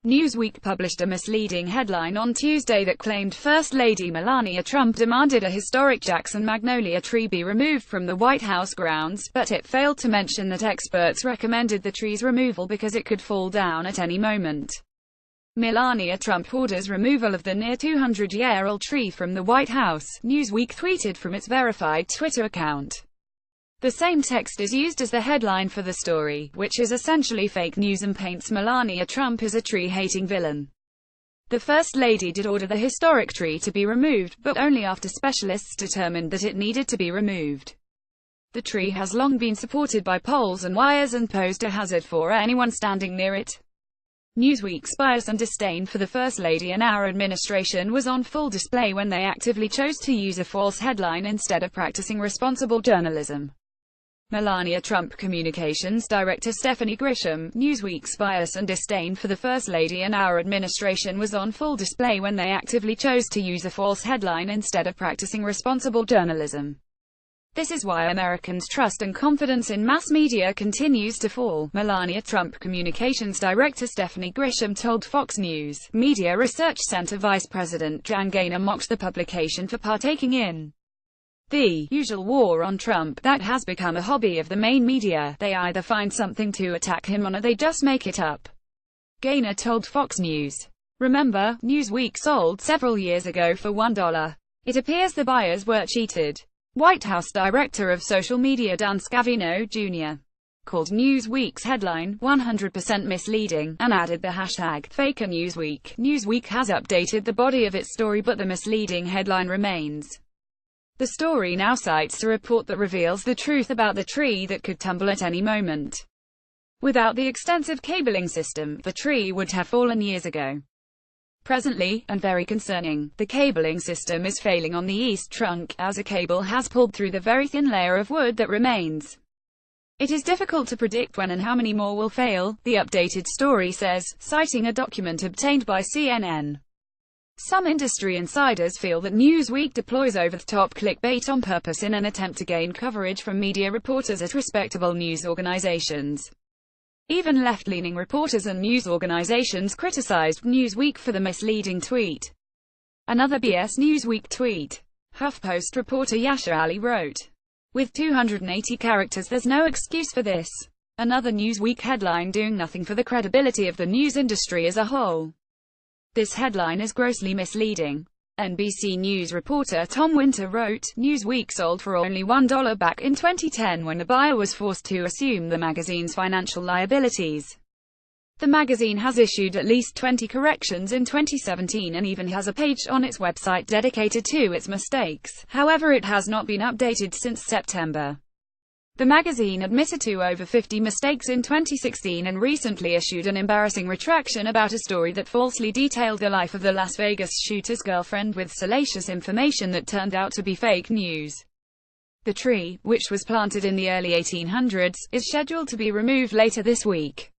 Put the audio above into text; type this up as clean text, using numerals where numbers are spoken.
Newsweek published a misleading headline on Tuesday that claimed First Lady Melania Trump demanded a historic Jackson magnolia tree be removed from the White House grounds, but it failed to mention that experts recommended the tree's removal because it could fall down at any moment. Melania Trump orders removal of the near 200-year-old tree from the White House, Newsweek tweeted from its verified Twitter account. The same text is used as the headline for the story, which is essentially fake news and paints Melania Trump as a tree-hating villain. The First Lady did order the historic tree to be removed, but only after specialists determined that it needed to be removed. The tree has long been supported by poles and wires and posed a hazard for anyone standing near it. Newsweek's bias and disdain for the First Lady and our administration was on full display when they actively chose to use a false headline instead of practicing responsible journalism. Melania Trump Communications Director Stephanie Grisham, Newsweek's bias and disdain for the First Lady and our administration was on full display when they actively chose to use a false headline instead of practicing responsible journalism. This is why Americans' trust and confidence in mass media continues to fall, Melania Trump Communications Director Stephanie Grisham told Fox News. Media Research Center Vice President Jan Gaynor mocked the publication for partaking in the usual war on Trump that has become a hobby of the main media. They either find something to attack him on or they just make it up. Gaynor told Fox News. Remember, Newsweek sold several years ago for $1. It appears the buyers were cheated. White House Director of Social Media Dan Scavino, Jr. called Newsweek's headline 100% misleading, and added the hashtag #FakerNewsweek. Newsweek has updated the body of its story, but the misleading headline remains. The story now cites a report that reveals the truth about the tree that could tumble at any moment. Without the extensive cabling system, the tree would have fallen years ago. Presently, and very concerning, the cabling system is failing on the east trunk, as a cable has pulled through the very thin layer of wood that remains. It is difficult to predict when and how many more will fail, the updated story says, citing a document obtained by CNN. Some industry insiders feel that Newsweek deploys over-the-top clickbait on purpose in an attempt to gain coverage from media reporters at respectable news organizations. Even left-leaning reporters and news organizations criticized Newsweek for the misleading tweet. Another BS Newsweek tweet. HuffPost reporter Yasha Ali wrote, "With 280 characters, there's no excuse for this." Another Newsweek headline doing nothing for the credibility of the news industry as a whole. This headline is grossly misleading. NBC News reporter Tom Winter wrote, Newsweek sold for only $1 back in 2010 when the buyer was forced to assume the magazine's financial liabilities. The magazine has issued at least 20 corrections in 2017 and even has a page on its website dedicated to its mistakes. However, it has not been updated since September. The magazine admitted to over 50 mistakes in 2016 and recently issued an embarrassing retraction about a story that falsely detailed the life of the Las Vegas shooter's girlfriend with salacious information that turned out to be fake news. The tree, which was planted in the early 1800s, is scheduled to be removed later this week.